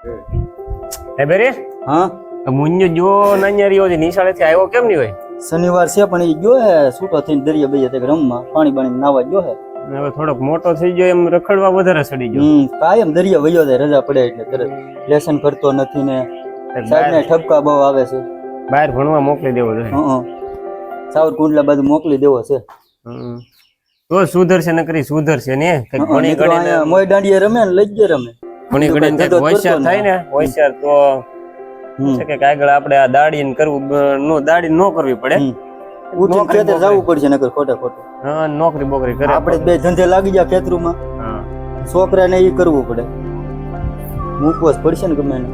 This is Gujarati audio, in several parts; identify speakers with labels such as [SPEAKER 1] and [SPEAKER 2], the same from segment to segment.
[SPEAKER 1] હે બેરે
[SPEAKER 2] હા
[SPEAKER 1] મુન્યો જો નાન્યારીઓ જે નિશાળેથી આવ્યો કેમ નહીં હોય?
[SPEAKER 2] શનિવાર છે પણ એ ગયો હે છૂટો થઈને દરિયા બૈયા તે રમવા પાણી બાણી નાવા ગયો હે.
[SPEAKER 1] હવે થોડોક મોટો થઈ ગયો એમ રખડવા વધારે સડી ગયો.
[SPEAKER 2] કાયમ દરિયા વયો જાય રજા પડે એટલે તરત લેસન કરતો નથી ને સાહેબ ને ઠપકા બહુ આવે છે.
[SPEAKER 1] બહાર ભણવા મોકલી દેવો જોઈએ.
[SPEAKER 2] સાવર કુંડલા બાજુ મોકલી દેવો છે.
[SPEAKER 1] તો સુધરશે ન કરી સુધરશે ને કઈક ભણી ગણીને
[SPEAKER 2] મોય દાંડિયા રમે ને લઈ જ રમે
[SPEAKER 1] ભણી ગણીને કઈક હોશિયાર થાય ને હોશિયાર તો છે કે આગળ આપણે આ દાડીને કરવું દાડી ન કરવી પડે.
[SPEAKER 2] ઉઠીને ખેતર જવું પડશે નકર ખોટા ખોટું.
[SPEAKER 1] હા નોકરી બોકરી કરે
[SPEAKER 2] આપણે બે ધંધે લાગી જાય ખેતરમાં. છોકરાને એ કરવું પડે મૂકવો જ પડશે ને ગમે ને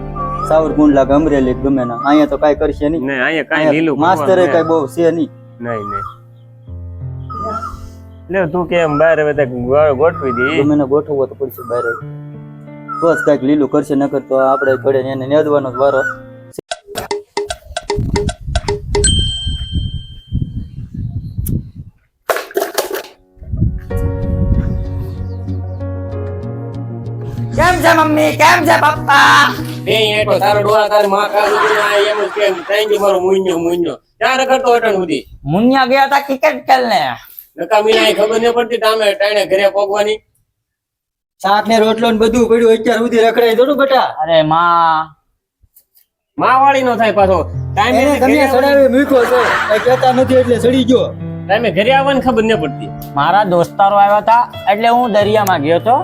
[SPEAKER 2] સાવર કુંડલા કે અમરેલી ગમે ના અહીંયા તો કઈ કરશે નહીં.
[SPEAKER 1] અહીંયા કઈ લીલું
[SPEAKER 2] માસ્તરે કઈ બહુ છે નહીં.
[SPEAKER 1] નહીં લે તું કેમ બહાર હવે ગોઠવી દે
[SPEAKER 2] ગમે ગોઠવવો તો પડશે બહાર તો જ કઈક લીલું કરશે નકર તો આપણે ઘડે એને નેદવાનો જ વારો.
[SPEAKER 3] કેમ છે મમ્મી કેમ છે પપ્પા?
[SPEAKER 1] એ એટો તારો ડોળા તારી માં કાઢી ના એમ જ કેમ ટાઈમ મારો મુન્યો ક્યાં રખડતો અટણ સુધી?
[SPEAKER 3] મુન્યા ગયા હતા ક્રિકેટ ખેલને.
[SPEAKER 1] નકા મીના ખબર ન પડતી તામે ટાણે ઘરે પોગવાની.
[SPEAKER 2] શાક ને રોટલો ને બધું પડ્યું અત્યાર સુધી રખડાઈ દો બેટા.
[SPEAKER 3] અરે માં
[SPEAKER 1] વાળી નો થાય પાછો ટાઈમે
[SPEAKER 2] તમે સડાવી મૂક્યો છે એ કહેતા નથી એટલે સડી ગયો.
[SPEAKER 1] ટાઈમે ઘરે આવવાની ખબર ન પડતી.
[SPEAKER 3] મારા દોસ્તારો આવ્યા હતા એટલે હું દરિયામાં ગયો તો.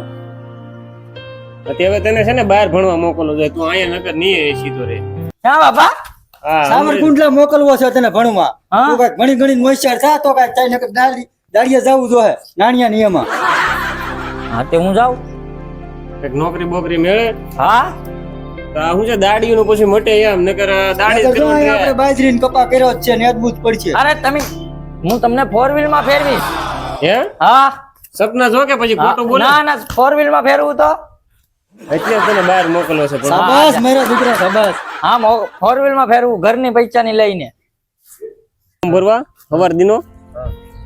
[SPEAKER 1] હવે તને છે ને બહાર ભણવા મોકલો છે તું અહીંયા નકર નહીં સીધો રે.
[SPEAKER 3] હા બાપા
[SPEAKER 2] સાવર કુંડલા મોકલવો છે તને ભણવા. તું કઈક ઘણી ઘણી હોશિયાર થા તો કઈક ચાઈ નકર દાડિયા જવું જોઈએ નાણિયા નિયમમાં.
[SPEAKER 3] હા તે હું જાઉં
[SPEAKER 1] કઈક નોકરી બોકરી મેળે.
[SPEAKER 3] હા
[SPEAKER 1] તો આ શું છે દાડીયું નું પછી મટે એમ નકર દાડી
[SPEAKER 2] આપણે બાજરી ને કપા કર્યો જ છે ને અદભુત પડશે.
[SPEAKER 3] અરે તમે હું તમને 4 વ્હીલ માં ફેરવીશ.
[SPEAKER 1] હે
[SPEAKER 3] હા
[SPEAKER 1] સપના જો કે પછી ખોટું બોલે?
[SPEAKER 3] ના ના 4 વ્હીલ માં ફેરવું તો
[SPEAKER 1] એટલે તને બહાર મોકલો છે.
[SPEAKER 2] શાબાશ મારા દીકરા શાબાશ.
[SPEAKER 3] હા 4 વ્હીલ માં ફેરવું ઘરની પૈસાની લઈને
[SPEAKER 1] ભરવા સવાર દિનો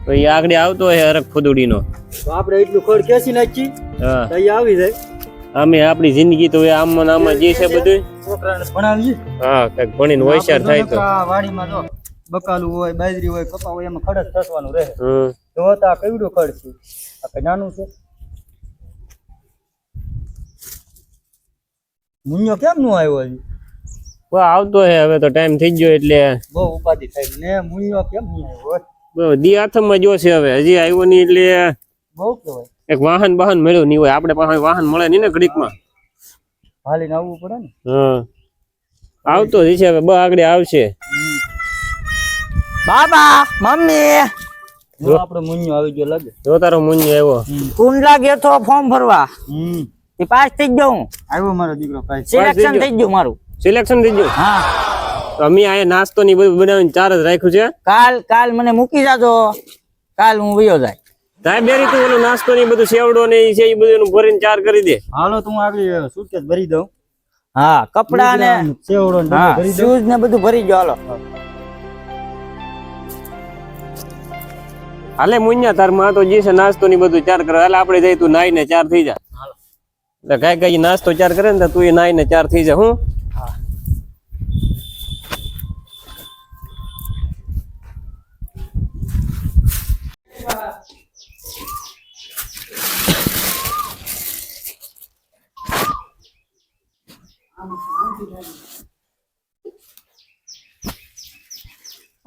[SPEAKER 1] તો એ આગળ આવતો હોય હરક ફુદુડી નો
[SPEAKER 2] તો આપણે એટલું ખડ કેસી નાખી
[SPEAKER 1] હા
[SPEAKER 2] તો એ આવી જાય.
[SPEAKER 1] અમે આપણી જિંદગી તો આમ આમાં જે છે બધું
[SPEAKER 2] છોકરાને ભણાવીએ.
[SPEAKER 1] હા કઈક ભણીને હોશિયાર થાય તો
[SPEAKER 2] વાડીમાં જો બકાલું હોય બાજરી હોય કપા હોય એમાં ખડ જ થસવાનું રહે. તો આ કેવડું ખડ છે આ કઈ નાનું છે. મુન્યો કેમ નો આવ્યો હજી?
[SPEAKER 1] આવતો હે હવે તો ટાઈમ થઈ ગયો એટલે
[SPEAKER 2] બહુ ઉપાધિ થાય ને મુન્યો કેમ નહીં આવ્યો?
[SPEAKER 1] દી હાથમાં જો છે હવે હજી આવ્યો નહીં એટલે
[SPEAKER 2] બહુ કેવાય
[SPEAKER 1] એક વાહન મળ્યું નહીં હોય આપણે પાસે વાહન મળે નહીં ને ઘડીકમાં
[SPEAKER 2] હાલીને આવવું પડે ને.
[SPEAKER 1] હા આવતો જ છે હવે આગળ આવશે.
[SPEAKER 3] બાબા મમ્મી
[SPEAKER 2] જો આપણો મુન્યો આવી ગયો લાગે.
[SPEAKER 1] જો તારો મુન્યો આવ્યો
[SPEAKER 3] કુંડલા ગયો તો ફોર્મ ભરવા એ પાસ થઈ ગયો હું.
[SPEAKER 2] આવ્યો મારો દીકરો પાસ.
[SPEAKER 3] સિલેક્શન થઈ ગયું મારું.
[SPEAKER 1] સિલેક્શન થઈ ગયું?
[SPEAKER 3] હા
[SPEAKER 1] તો અમે આ નાસ્તો ની બધું બનાવીને ચાર જ રાખ્યું છે.
[SPEAKER 3] કાલ મને મૂકી જાજો કાલ હું વયો જાય.
[SPEAKER 1] તાય બેરી તું ઓલો નાસ્તો ની બધું સેવડો ને એ છે એ બધું ભરીને ચાર કરી દે.
[SPEAKER 2] હાલો તું આગળ સુટકેસ ભરી દઉં.
[SPEAKER 3] હા કપડા ને
[SPEAKER 2] સેવડો ને બધું ભરી દઉં.
[SPEAKER 3] શૂઝ ને બધું ભરી ગયો. હાલો
[SPEAKER 1] હાલે મુન્યા તાર માં તો જે છે નાસ્તો ની બધું ચાર કરે. હાલે આપણે જઈ તું નાઈ ને ચાર થઈ જા. એટલે કઈ નાસ્તો ચાર કરે ને તું એ નાઈ ને ચાર થઈ જા. હું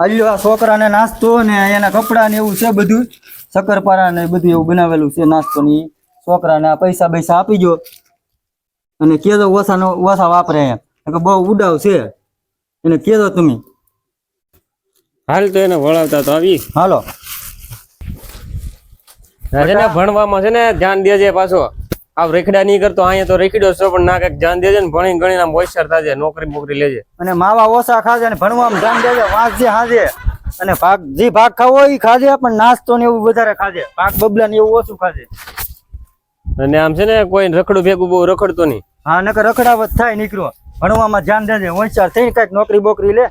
[SPEAKER 2] આલ્યો આ છોકરાને નાસ્તો ને એના કપડા ને એવું છે બધું શક્કરપારા ને બધું એવું બનાવેલું છે નાસ્તો ની. છોકરાને આ પૈસા આપી ગયો અને કેજો ઓછા વાપરે એમ બહુ ઉડાવ છે એને કેજો તમે.
[SPEAKER 1] હાલ તો એને વળાવતા તો આવી.
[SPEAKER 2] હાલો
[SPEAKER 1] ભણવામાં છે ને ધ્યાન દેજે પાછો. આવ રેખડા નહીં કરતો અહીંયા તો રેખડ્યો છો પણ ના કઈક ધ્યાન દેજે ને ભણી ગણીને હોશિયાર થાજે નોકરી બોકરી લેજે.
[SPEAKER 2] અને માવા ઓછા ખાજે અને ભણવામાં ધ્યાન દેજે વાંચજે હાજે અને ભાગ ખાવો એ ખાજે પણ નાસ્તો ને એવું વધારે ખાજે. ભાગ બબલા ને એવું ઓછું ખાજે.
[SPEAKER 1] અને આમ છે ને કોઈ રખડું ભેગું બહુ રખડતો નહીં.
[SPEAKER 2] હા નકર રખડાવત થાય નીકળો. ભણવામાં ધ્યાન દેજે હોશિયાર થઈને કઈક નોકરી બોકરી લે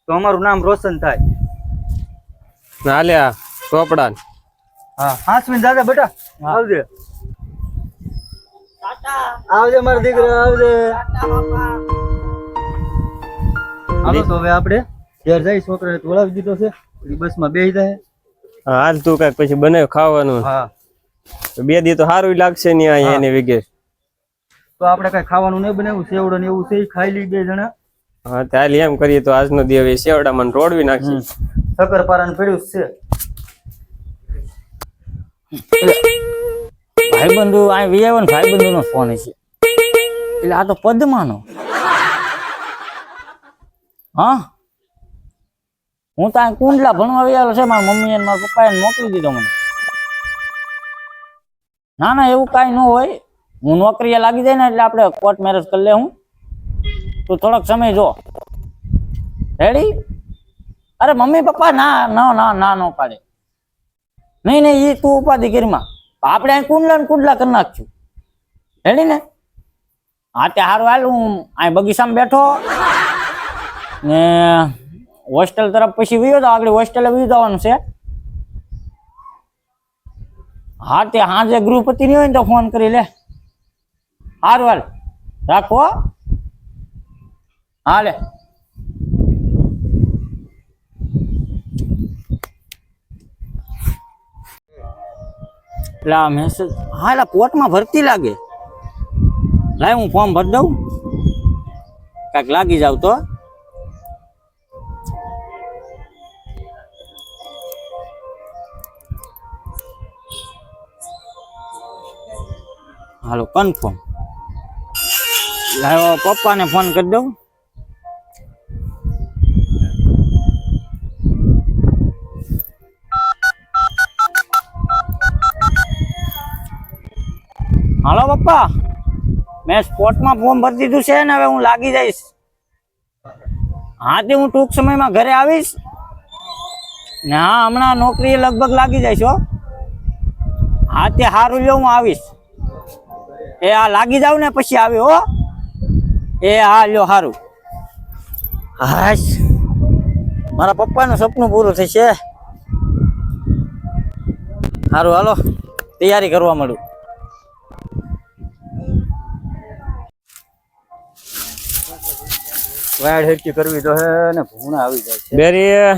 [SPEAKER 2] તો અમારું નામ રોશન થાય.
[SPEAKER 1] હાલે આ ચોપડા
[SPEAKER 2] હા હાસવીન દાદા બેટા આવજે. આવજે મારા દીકરા આવજે. હાલો તો હવે આપણે ઘેર જઈ, છોકરાને તોડાવી દીધો છે, બસમાં બેસી જાય.
[SPEAKER 1] હાલ તું કઈક પછી બનાવ ખાવાનું.
[SPEAKER 2] હા
[SPEAKER 1] તો 2 દી તો સારું લાગશે નહીં અહીંયા એને વિગે.
[SPEAKER 2] તો આપણે કઈ ખાવાનું નહીં બનાવ્યું, સેવડો ને એવું છે, ઈ ખાઈ લઈ 2 જણા.
[SPEAKER 1] હા ચાલ એમ કરીએ તો આજનો દી હવે શેવડામાં રોડવી નાખી.
[SPEAKER 2] શક્કરપારાને પડ્યું જ છે.
[SPEAKER 3] ભાઈબંધુ આ વિયાવો ને ભાઈબંધુ નો ફોન છે, એટલે આ તો પદ્માનો. હા હું તો આ કુંડલા ભણવા વિયાલો છે, મારા મમ્મી અને મારા પપ્પાએ મોકલી દીધો મને. ના ના એવું કાંઈ ન હોય, હું નોકરીએ લાગી જાય ને એટલે આપણે કોર્ટ મેરેજ કરી લે. હું તું થોડોક સમય જો. રેડી? અરે મમ્મી પપ્પા ના ના ના ના નો પાડે. નહીં નહીં એ તું ઉપાધિ કરીમાં, આપણે અહીં કુંડલા ને કુંડલા કરી નાખશું. રેડી ને? હા તે હારું હાલ, હું અહીં બગીચામાં બેઠો ને હોસ્ટેલ તરફ પછી વયો તો આગળ હોસ્ટેલે વયો જવાનું છે. હા તે હાજે ગૃહપતિ ની હોય ને તો ફોન કરી લે. હારું હાલ રાખો. હા લે. એટલે આ મેસેજ હા એટલે પોર્ટમાં ભરતી લાગે. લાય હું ફોર્મ ભરી દઉં, કાંઈક લાગી જાવ તો. હાલો કન્ફર્મ. લાવ્યો પપ્પાને ફોન કરી દઉં. હાલો પપ્પા, મેં સ્પોર્ટમાં ફોર્મ ભરી દીધું છે ને હવે હું લાગી જઈશ. હા તે હું ટૂંક સમયમાં ઘરે આવીશ ને. હા હમણાં નોકરી લગભગ લાગી જાય છો. હા તે સારું લ્યો હું આવીશ. એ આ લાગી જાવ ને પછી આવી હો. એ હા લ્યો સારું. હાશ મારા પપ્પાનું સપનું પૂરું થશે. સારું હાલો તૈયારી કરવા મળું.
[SPEAKER 2] વાડ હેરકી કરવી તો હે ને ભૂણા આવી જાય છે.
[SPEAKER 1] બેરી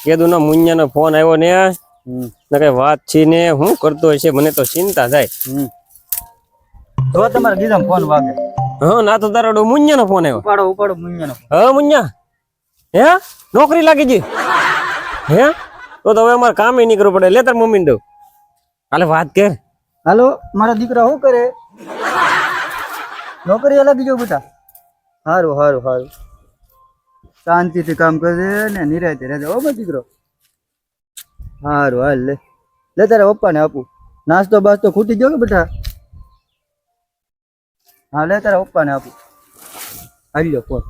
[SPEAKER 1] કેદું ના મુન્યાનો ફોન આવ્યો ને કઈ વાત છે ને હું કરતો હશે, મને તો ચિંતા થાય.
[SPEAKER 2] તો તમારે ગીધામ ફોન વાગે.
[SPEAKER 1] હા ના તો તારો મુન્યાનો ફોન આવ્યો.
[SPEAKER 2] ઉપાડો ઉપાડો મુન્યાનો.
[SPEAKER 1] હા મુન્યા હે નોકરી લાગી ગઈ હે? તો હવે અમારે કામે નહીં કરવું પડે. લે તાર મમ્મી ને દઉં. હાલે વાત કર.
[SPEAKER 2] હાલો મારા દીકરા શું કરે? નોકરી લાગી જાવ બેટા. સારું સારું સારું, શાંતિથી કામ કરજે ને નિરાયતે રહેજે હો મારો દીકરો. સારું હાલ લે લે તારા પપ્પાને આપું. નાસ્તો બાસ્તો ખૂટી ગયો કે બેટા? હા લે તારા પપ્પાને આપું. હાલ્યો ફોન.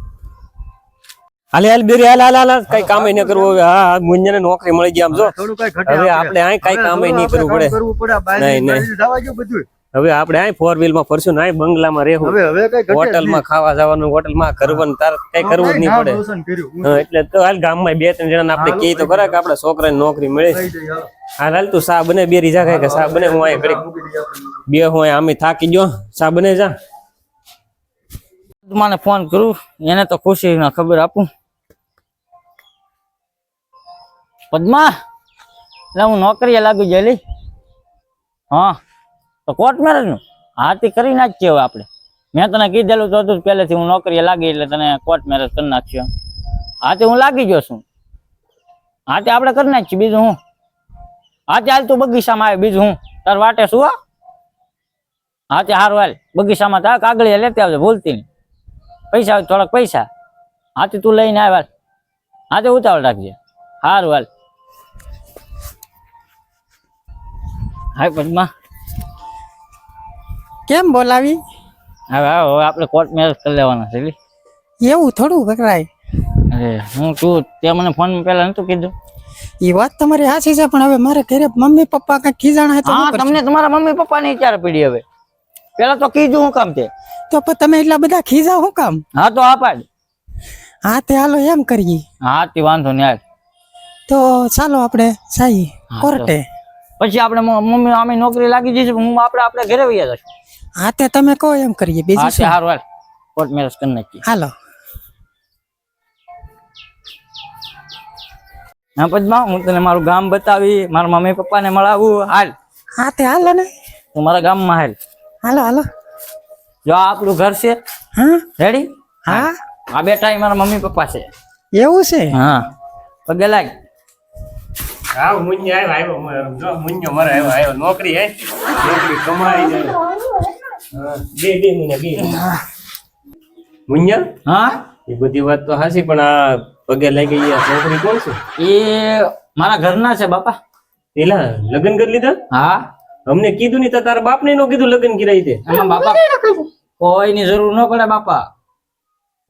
[SPEAKER 1] હાલે હાલ બેરી હાલ હાલ હાલ કઈ કામે નહીં કરવું હવે. હા મુન્યાને નોકરી મળી ગઈ આમ જો.
[SPEAKER 2] થોડું કઈ ઘટે
[SPEAKER 1] હવે આપણે અહીં કઈ કામે નહીં કરવું પડે. નહીં, નહીં.
[SPEAKER 2] જવા જો બધું.
[SPEAKER 1] હવે આપણે અહીં 4 વ્હીલ માં ફરશું ને અહીં બંગલામાં રહેવું.
[SPEAKER 2] હવે કઈ ઘટે
[SPEAKER 1] હોટલમાં ખાવા જવાનું, હોટલમાં કરવાનું, તાર કઈ કરવું જ નહીં પડે. હા એટલે તો હાલ ગામમાં 2-3 જણા આપણે કહી તો ખરા કે આપડા છોકરાને નોકરી મળે. હાલ હાલ તું સા બને બેરી જા કે સા બને. હું અહીં ઘડી બે હું અહીં આમે થાકી ગયો. સા બને જા.
[SPEAKER 3] મને ફોન કરું એને તો ખુશી ના ખબર આપું. પદ્મા એટલે હું નોકરીએ લાગુ જલી. હા તો કોર્ટ મેરેજ નું હાથી કરી નાખીએ હવે આપણે. મેં તને કીધેલું તો હતું પહેલેથી હું નોકરીએ લાગી એટલે તને કોર્ટ મેરેજ કરી નાખ્યો. હાથી હું લાગી ગયો છું. હાથી આપણે કરી નાખીએ બીજું હું. હાથી હાલ તું બગીચામાં આવે બીજું હું તાર વાટે શું. હાથી હારું હાલ બગીચામાં તા કાગળિયા લેતી આવજે ભૂલતી નહીં. પૈસા થોડાક પૈસા હાથી તું લઈને આવ. હાથી ઉતાવળ રાખજે. હારું હાલ. હાય પદ્મા
[SPEAKER 4] કેમ બોલાવી?
[SPEAKER 3] હવે હવે આપણે કોર્ટ મેરેજ કરી લેવાના છે.
[SPEAKER 4] એવું થોડું કરાય.
[SPEAKER 3] અરે હું તું તે મને ફોન પહેલા નતું કીધું.
[SPEAKER 4] એ વાત તમારી સાચી છે પણ હવે મારે ઘરે મમ્મી પપ્પા કઈ ખીજાણા હે તો
[SPEAKER 3] હા તમને તમારા મમ્મી પપ્પા ની વિચાર પડી હવે. પેલા તો કીધું હું કામ તે.
[SPEAKER 4] તો પણ તમે એટલા બધા ખીજા હું કામ?
[SPEAKER 3] હા તો આપાડ.
[SPEAKER 4] હા તે હાલો એમ કરીએ.
[SPEAKER 3] હા તે વાંધો નહીં યાર.
[SPEAKER 4] તો ચાલો આપણે જઈએ
[SPEAKER 3] હા,
[SPEAKER 4] કોર્ટે.
[SPEAKER 3] પછી આપણે મમ્મી અમે નોકરી લાગી જઈશું. હું આપણે ઘરે વયા જશું.
[SPEAKER 4] હા તે તમે કહો એમ કરીએ બીજું
[SPEAKER 3] હા તે
[SPEAKER 4] શું
[SPEAKER 3] હારું હાલ કોર્ટ મેરેજ કરી નાખીએ
[SPEAKER 4] હાલો
[SPEAKER 3] હા પદ્મા હું તને મારું ગામ બતાવી મારા મમ્મી પપ્પાને મળાવું હાલ
[SPEAKER 4] હા તે હાલો ને
[SPEAKER 3] તું મારા ગામમાં હાલ
[SPEAKER 4] હાલો હાલો
[SPEAKER 3] જો આ આપણું ઘર છે
[SPEAKER 4] હા
[SPEAKER 3] રેડી
[SPEAKER 4] હા
[SPEAKER 3] આ બેટા ઈ મારા મમ્મી પપ્પા છે
[SPEAKER 4] એવું છે
[SPEAKER 3] હા પગે લાગ
[SPEAKER 1] હા મુન્યો આવ્યો જો મુન્યો મારે આવ્યો નોકરી હે નોકરી કમાઈ જાય હા બે મહિને બે મુન્યો
[SPEAKER 3] હા
[SPEAKER 1] એ બધી વાત તો હાસી પણ આ પગે લાગી ગયા છોકરી કોણ છે
[SPEAKER 3] એ મારા ઘરના છે બાપા
[SPEAKER 1] પેલા લગ્ન કરી લીધા
[SPEAKER 3] હા
[SPEAKER 1] અમને કીધું નહીં તો તારા બાપને નો કીધું લગ્ન કરાવી દે
[SPEAKER 3] એમાં બાપા કોઈની જરૂર ન પડે બાપા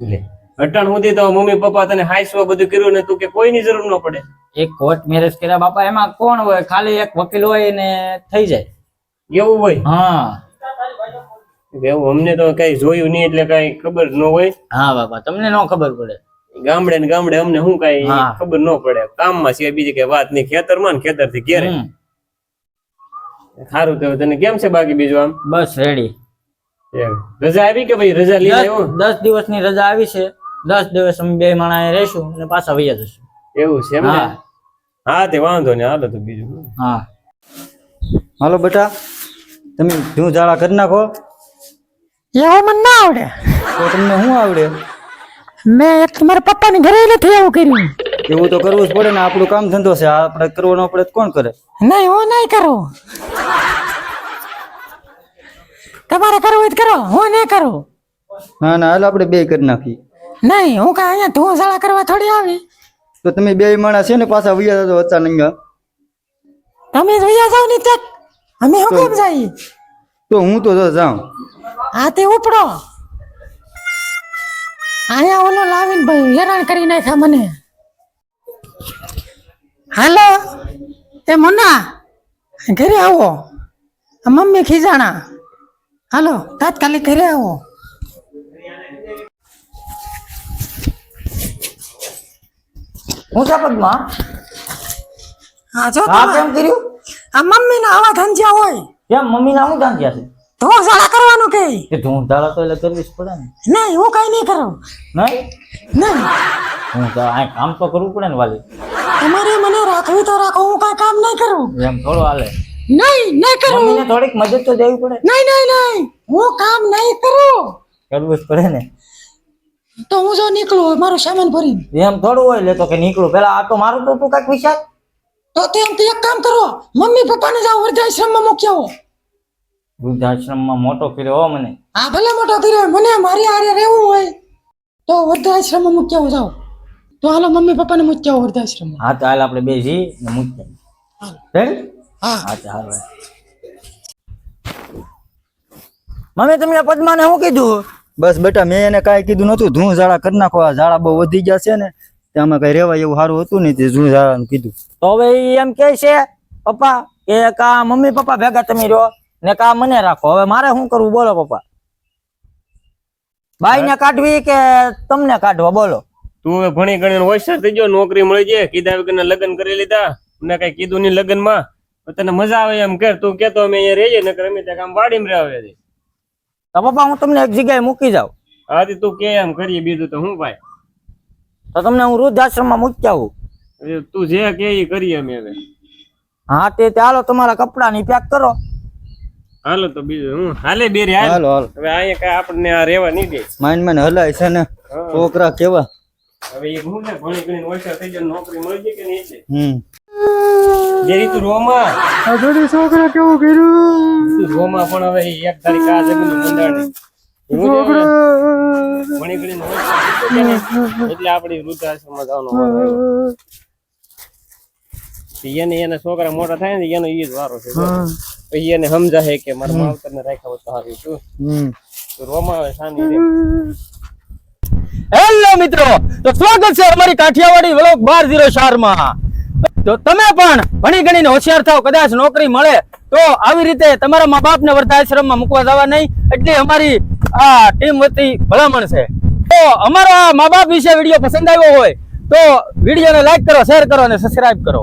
[SPEAKER 1] લે અટાણ સુધી તો મમ્મી પપ્પા તને હાઈસવા બધું કર્યું ને તું કે કોઈની જરૂર ન પડે
[SPEAKER 3] એક કોર્ટ મેરેજ કર્યા બાપા એમાં કોણ હોય ખાલી એક વકીલ હોય ને થઈ જાય
[SPEAKER 1] એવું હોય
[SPEAKER 3] હા
[SPEAKER 1] એવું અમને તો કઈ જોયું નહીં એટલે કઈ ખબર ન હોય
[SPEAKER 3] હા બાપા તમને ન ખબર પડે
[SPEAKER 1] ગામડે ને ગામડે અમને શું કઈ
[SPEAKER 3] હા.
[SPEAKER 1] ખબર ન પડે કામમાં છે બીજી કઈ વાત નહીં ખેતરમાં ને ખેતર થી ઘેરે
[SPEAKER 3] હમ.
[SPEAKER 1] સારું તો તને કેમ છે બાકી બીજું આમ
[SPEAKER 3] બસ રેડી
[SPEAKER 1] એમ. રજા આવી કે ભાઈ રજા લઈ આવ્યો
[SPEAKER 3] 10 દિવસની રજા આવી છે 10 દિવસ અમે બે માણા રહેશું અને પાછા વૈયા જશું
[SPEAKER 1] એવું છે એમ ને
[SPEAKER 3] હા.
[SPEAKER 1] હા તે વાંધો નહીં હાલો તો બીજું શું.
[SPEAKER 3] હા
[SPEAKER 2] હાલો બેટા તમે ધૂ ઝાડા કરી નાખો
[SPEAKER 4] એવું મને ના આવડે
[SPEAKER 2] તો તમને શું આવડે
[SPEAKER 4] મેં એક મારા પપ્પાની ઘરે નથી એવું કર્યું
[SPEAKER 2] એવું તો કરવું જ પડે ને આપણું કામ ધંધો છે આપણે કરવો ન પડે તો કોણ કરે
[SPEAKER 4] નહીં હું નહીં કરું તમારે કરવું હોય તો કરો હું નહીં કરું
[SPEAKER 2] ના ના હાલ આપણે બે કરી નાખીએ
[SPEAKER 4] નહીં હું કાંઈ અહીંયા ધોસાળા કરવા થોડી આવી
[SPEAKER 2] તો તમે બે માણસ છે ને પાછા વૈયા જતો અચાનક
[SPEAKER 4] તમે જોયા જાવ ને ત્યાં અમે હું કેમ જઈએ
[SPEAKER 2] તો હું તો જો જાઉં
[SPEAKER 4] હા તે ઉપડો અહીંયા ઓલો લાવીને ભાઈ હેરાન કરી નાખ્યા મને હાલો એ મુન્ના ઘરે આવો આ મમ્મી ખીજાણા હાલો તાત્કાલિક ઘરે આવો
[SPEAKER 3] હું છે પગમાં
[SPEAKER 4] હા જો
[SPEAKER 3] હા
[SPEAKER 4] તમે
[SPEAKER 3] કેમ કર્યું
[SPEAKER 4] આ મમ્મી ના આવા ધંધ્યા હોય
[SPEAKER 3] કેમ મમ્મી ના હું જાણ છે
[SPEAKER 4] ધોસાળા કરવાનું કે
[SPEAKER 3] કે ધૂમ ધારા તો એટલે કરવી જ પડે ને
[SPEAKER 4] નહીં હું કઈ નહીં કરું
[SPEAKER 3] નહીં
[SPEAKER 4] નહીં
[SPEAKER 3] હું તો આ કામ તો કરવું પડે ને વાલી
[SPEAKER 4] તમારે મને રાખવી તો રાખો હું કઈ કામ નહીં કરું
[SPEAKER 3] એમ થોડું હાલે
[SPEAKER 4] નહીં કરું
[SPEAKER 3] મમ્મીને થોડીક મદદ તો દેવી પડે
[SPEAKER 4] નહીં હું કામ નહીં કરું
[SPEAKER 3] કરવું જ પડે ને
[SPEAKER 4] તો હું જો નીકળું મારું સામાન ભરીને
[SPEAKER 3] એમ થોડું હોય લે તો કે નીકળું પેલા આ તો મારું તો તું કાંઈક વિચાર
[SPEAKER 4] તો તેમ તો એક કામ કરો મમ્મી પપ્પાને જાઓ વૃદ્ધાશ્રમમાં મૂકી આવો
[SPEAKER 3] વૃદ્ધાશ્રમમાં મોટો કર્યો હો મને
[SPEAKER 4] હા ભલે મોટો કર્યો મને મારી હારે રહેવું હોય તો વૃદ્ધાશ્રમમાં મૂકી આવો જાઓ તો હાલો મમ્મી પપ્પાને મૂકી આવો વૃદ્ધાશ્રમમાં
[SPEAKER 3] હા તો હાલ આપણે બે જી ને મૂકી રેડી
[SPEAKER 4] હા
[SPEAKER 3] હા તો હાલ મમ્મી તમને પદ્માને શું કીધું
[SPEAKER 2] બસ બેટા મેં એને કાંઈ કીધું નતું ધૂ ઝાડા કરી નાખો આ ઝાડા બહુ વધી ગયા છે ને તેમાં કઈ રહેવાય એવું સારું હતું નહીં તે ધૂ ઝાડાનું કીધું
[SPEAKER 3] તો હવે ઈ એમ કે છે પપ્પા કે કા મમ્મી પપ્પા ભેગા તમે રહ્યો ને કા મને રાખો હવે મારે શું કરવું બોલો પપ્પા બાઈ ને કાઢવી કે તમને કાઢવા બોલો
[SPEAKER 1] તું હવે ભણી ગણી હોશિયાર થઈ ગયો નોકરી મળી જાય કીધા વગર લગ્ન કરી લીધા મને કઈ કીધું નહીં લગ્ન માં તને મજા આવે એમ કર તું કેતો અમે અહીંયા રહીએ નકર અમે ત્યાં કામ વાડીમાં રહ્યા છે
[SPEAKER 3] તો પપ્પા હું તમને એક જગ્યાએ મૂકી જાઉં
[SPEAKER 1] આથી તું કે એમ કરીએ બીજું તો હું ભાઈ
[SPEAKER 3] તો તમને હું વૃદ્ધાશ્રમમાં મૂકી આવું
[SPEAKER 1] હવે તું જે કે એ કરીએ અમે હવે
[SPEAKER 3] હા તે હાલો તમારા કપડા ની પેક કરો
[SPEAKER 1] હાલો તો બીજું હું હાલે બેરી હાલ
[SPEAKER 2] હાલો હાલો
[SPEAKER 1] હવે અહીંયા કઈ આપણને આ રહેવા નહીં દે
[SPEAKER 2] માન હલાય છે ને છોકરા કેવા
[SPEAKER 1] હવે એ હું ને ભણી ગણી હોશિયાર થઈ જાય નોકરી મળી જાય કે નહીં એટલે
[SPEAKER 2] હમ
[SPEAKER 1] તું રોમાં
[SPEAKER 4] છોકરા કેવું કર્યું
[SPEAKER 1] તું રોમાં પણ હવે એક તારીખ આ જમીન મંડાણી ભણી ગણી એટલે આપડી વૃદ્ધાશ્રમમાં જવાનું વારો આવ્યો. એના છોકરા મોટા થાય ને એનો ઈ જ વારો છે પછી એને સમજાય કે મારા માવતર ને રાખ્યા હોત તો સારું હતું
[SPEAKER 2] હમ
[SPEAKER 1] તો રોમાં આવે શાંતિ રે
[SPEAKER 5] હેલો મિત્રો, તો સ્વાગત છે અમારી કાઠિયાવાડી વ્લોગ 1204 માં. તો તમે પણ ભણી ગણીને હોશિયાર થાવ, કદાચ નોકરી મળે તો આવી રીતે તમારા મા બાપ ને વૃદ્ધાશ્રમમાં મૂકવા જવા નહીં, એટલે અમારી આ ટીમ વતી ભલામણ છે. તો અમારા મા બાપ વિશે વિડીયો પસંદ આવ્યો હોય તો વિડીયોને લાઈક કરો, શેર કરો અને સબસ્ક્રાઇબ કરો.